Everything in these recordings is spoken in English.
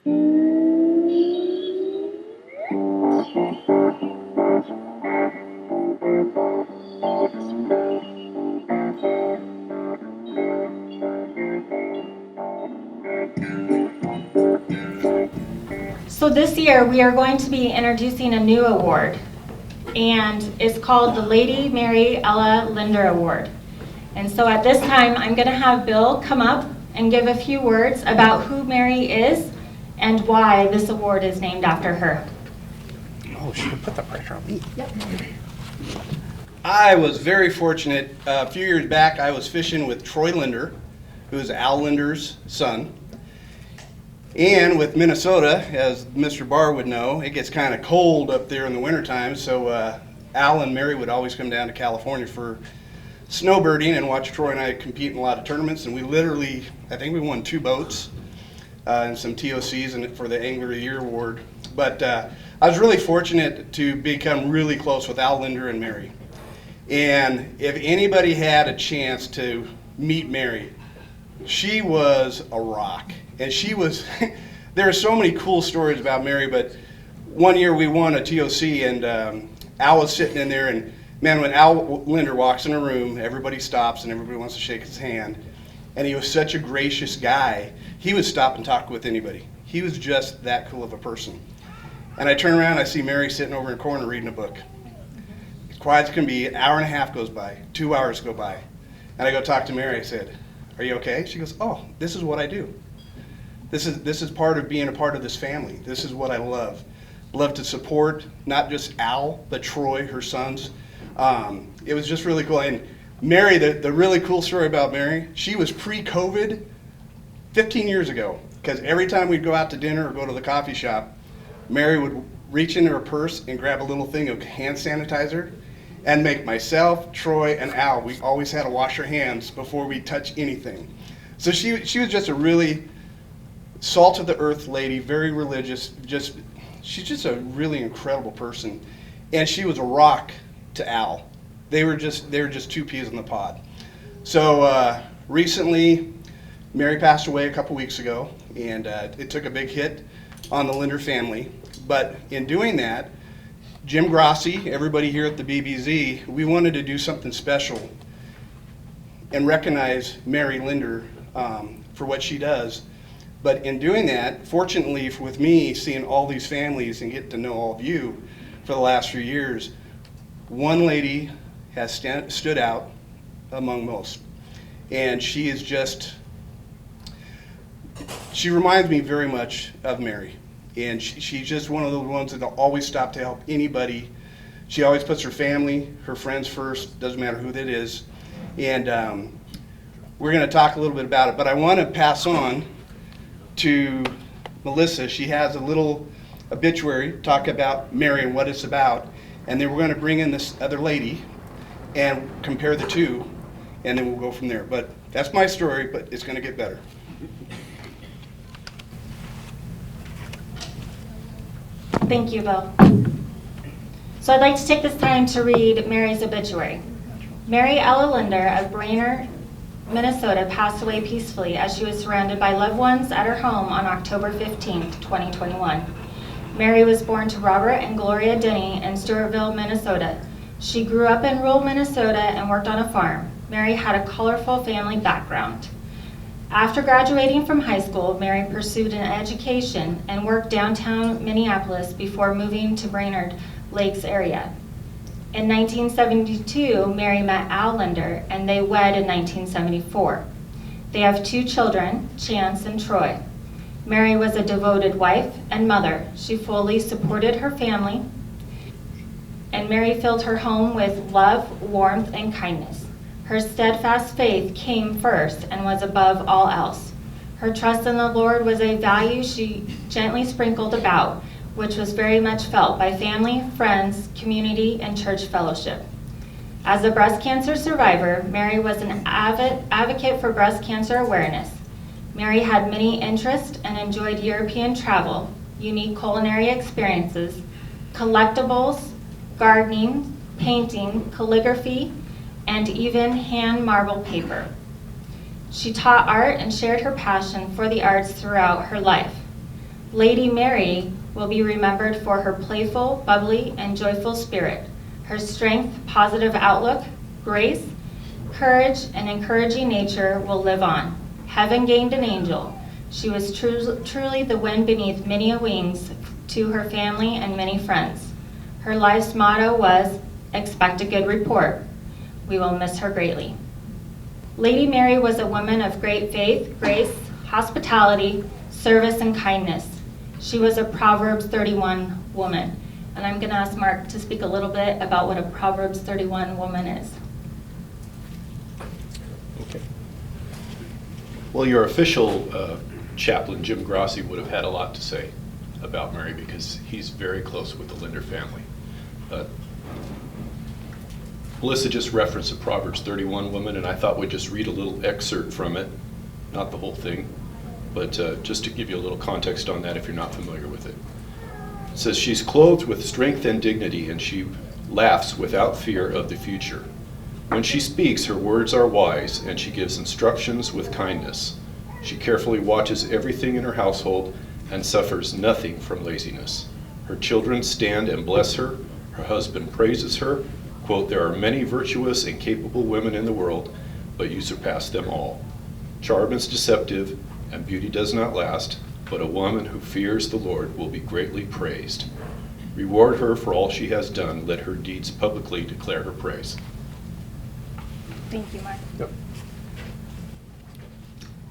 So this year we are going to be introducing a new award, and it's called the Lady Mary Ella Linder Award. And so at this time I'm going to have Bill come up and give a few words about who Mary is and why this award is named after her. Oh, she put the pressure on me. Yep. I was very fortunate. A few years back, I was fishing with Troy Linder, who is Al Linder's son. And with Minnesota, as Mr. Barr would know, it gets kind of cold up there in the wintertime, so Al and Mary would always come down to California for snowbirding and watch Troy and I compete in a lot of tournaments. And we literally, I think we won 2 boats and some TOCs and for the Angler of the Year award. But I was really fortunate to become really close with Al Linder and Mary. And if anybody had a chance to meet Mary, she was a rock. And she was, there are so many cool stories about Mary, but one year we won a TOC and Al was sitting in there, and man, when Al Linder walks in a room, everybody stops and everybody wants to shake his hand. And he was such a gracious guy. He would stop and talk with anybody. He was just that cool of a person. And I turn around, I see Mary sitting over in a corner reading a book. As quiet as can be, an hour and a half goes by, 2 hours go by. And I go talk to Mary, I said, "Are you okay?" She goes, "Oh, this is what I do. This is part of being a part of this family. This is what I love. Love to support not just Al, but Troy, her sons." It was just really cool. And Mary, the really cool story about Mary, she was pre-COVID 15 years ago. Because every time we'd go out to dinner or go to the coffee shop, Mary would reach into her purse and grab a little thing of hand sanitizer and make myself, Troy, and Al, we always had to wash our hands before we touch anything. So she was just a really salt of the earth lady, very religious, she's just a really incredible person. And she was a rock to Al. They were just 2 peas in the pod. So recently, Mary passed away a couple weeks ago, and it took a big hit on the Linder family. But in doing that, Jim Grossi, everybody here at the BBZ, we wanted to do something special and recognize Mary Linder for what she does. But in doing that, fortunately with me, seeing all these families and getting to know all of you for the last few years, one lady has stood out among most. And she is she reminds me very much of Mary. And she's just one of those ones that always stop to help anybody. She always puts her family, her friends first, doesn't matter who that is. And we're going to talk a little bit about it, but I want to pass on to Melissa. She has a little obituary, talk about Mary and what it's about, and then we're going to bring in this other lady and compare the two, and then we'll go from there. But that's my story, but it's going to get better. Thank you, Bill. So I'd like to take this time to read Mary's obituary. Mary Ella Linder of Brainerd, Minnesota passed away peacefully as she was surrounded by loved ones at her home on October 15, 2021. Mary was born to Robert and Gloria Denny in Stewartville, Minnesota. She grew up in rural Minnesota and worked on a farm. Mary had a colorful family background. After graduating from high school, Mary pursued an education and worked downtown Minneapolis before moving to Brainerd Lakes area. In 1972, Mary met Al Linder, and they wed in 1974. They have 2 children, Chance and Troy. Mary was a devoted wife and mother. She fully supported her family, and Mary filled her home with love, warmth, and kindness. Her steadfast faith came first and was above all else. Her trust in the Lord was a value she gently sprinkled about, which was very much felt by family, friends, community, and church fellowship. As a breast cancer survivor, Mary was an avid advocate for breast cancer awareness. Mary had many interests and enjoyed European travel, unique culinary experiences, collectibles, gardening, painting, calligraphy, and even hand marble paper. She taught art and shared her passion for the arts throughout her life. Lady Mary will be remembered for her playful, bubbly, and joyful spirit, her strength, positive outlook, grace, courage, and encouraging nature will live on. Heaven gained an angel. She was truly the wind beneath many wings to her family and many friends. Her life's motto was, expect a good report. We will miss her greatly. Lady Mary was a woman of great faith, grace, hospitality, service, and kindness. She was a Proverbs 31 woman. And I'm going to ask Mark to speak a little bit about what a Proverbs 31 woman is. Okay. Well, your official chaplain, Jim Grossi, would have had a lot to say about Mary because he's very close with the Linder family. Melissa just referenced a Proverbs 31 woman, and I thought we'd just read a little excerpt from it, not the whole thing, but just to give you a little context on that if you're not familiar with it. It says, she's clothed with strength and dignity, and she laughs without fear of the future. When she speaks, her words are wise, and she gives instructions with kindness. She carefully watches everything in her household and suffers nothing from laziness. Her children stand and bless her. Her husband praises her. Quote, there are many virtuous and capable women in the world, but you surpass them all. Charm is deceptive, and beauty does not last, but a woman who fears the Lord will be greatly praised. Reward her for all she has done. Let her deeds publicly declare her praise. Thank you, Mark. Yep.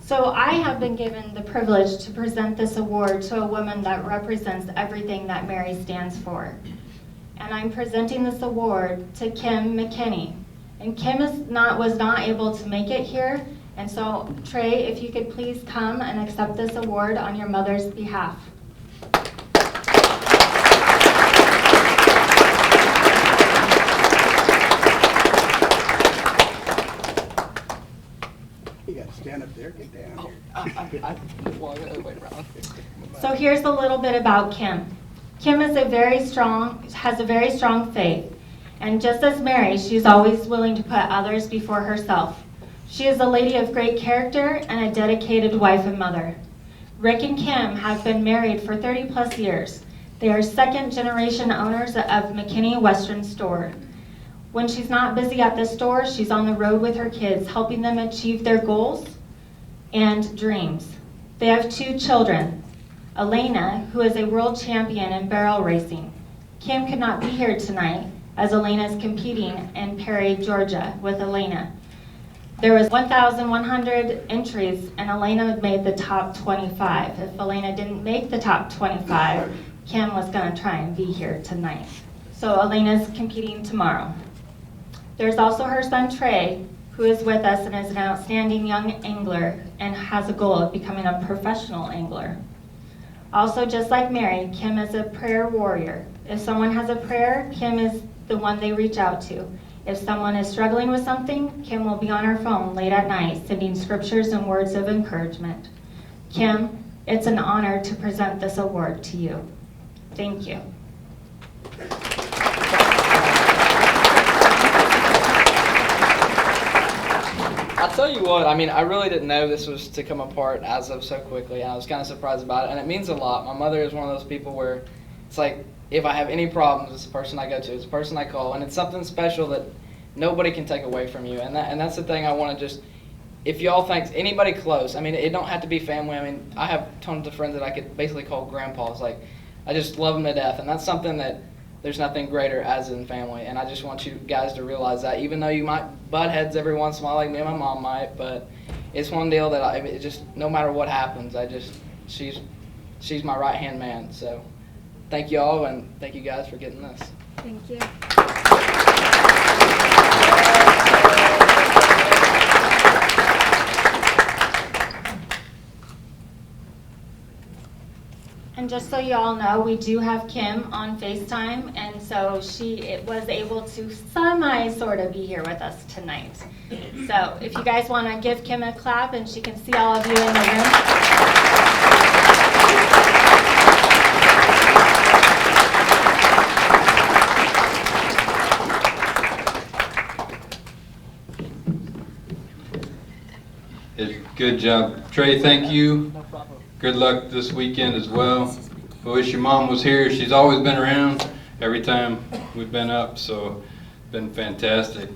So I have been given the privilege to present this award to a woman that represents everything that Mary stands for. And I'm presenting this award to Kim McKinney. And Kim was not able to make it here. And so, Trey, if you could please come and accept this award on your mother's behalf. You gotta stand up there, get down here. So here's a little bit about Kim. Kim is has a very strong faith. And just as Mary, she's always willing to put others before herself. She is a lady of great character and a dedicated wife and mother. Rick and Kim have been married for 30 plus years. They are second generation owners of McKinney Western Store. When she's not busy at the store, she's on the road with her kids, helping them achieve their goals and dreams. They have 2 children, Elena, who is a world champion in barrel racing. Kim could not be here tonight as Elena is competing in Perry, Georgia with Elena. There was 1,100 entries and Elena made the top 25. If Elena didn't make the top 25, Kim was gonna try and be here tonight. So Elena's competing tomorrow. There's also her son Trey, who is with us and is an outstanding young angler and has a goal of becoming a professional angler. Also, just like Mary, Kim is a prayer warrior. If someone has a prayer, Kim is the one they reach out to. If someone is struggling with something, Kim will be on her phone late at night, sending scriptures and words of encouragement. Kim, it's an honor to present this award to you. Thank you. I'll tell you what, I mean, I really didn't know this was to come apart as of so quickly, and I was kind of surprised about it, and it means a lot. My mother is one of those people where it's like, if I have any problems, it's the person I go to, it's the person I call, and it's something special that nobody can take away from you, and that's the thing I want to just, if y'all think, anybody close, I mean, it don't have to be family. I mean, I have tons of friends that I could basically call grandpas. Like, I just love them to death, and that's something that there's nothing greater as in family, and I just want you guys to realize that, even though you might butt heads every once in a while, like me and my mom might, but it's one deal that it just, no matter what happens, she's my right-hand man, so thank you all, and thank you guys for getting this. Thank you. And just so you all know, we do have Kim on FaceTime, and so she was able to sort of be here with us tonight. So if you guys want to give Kim a clap, and she can see all of you in the room. Good job. Trey, thank you. No problem. good luck this weekend as well. I wish your mom was here. She's always been around every time we've been up, so it's been fantastic.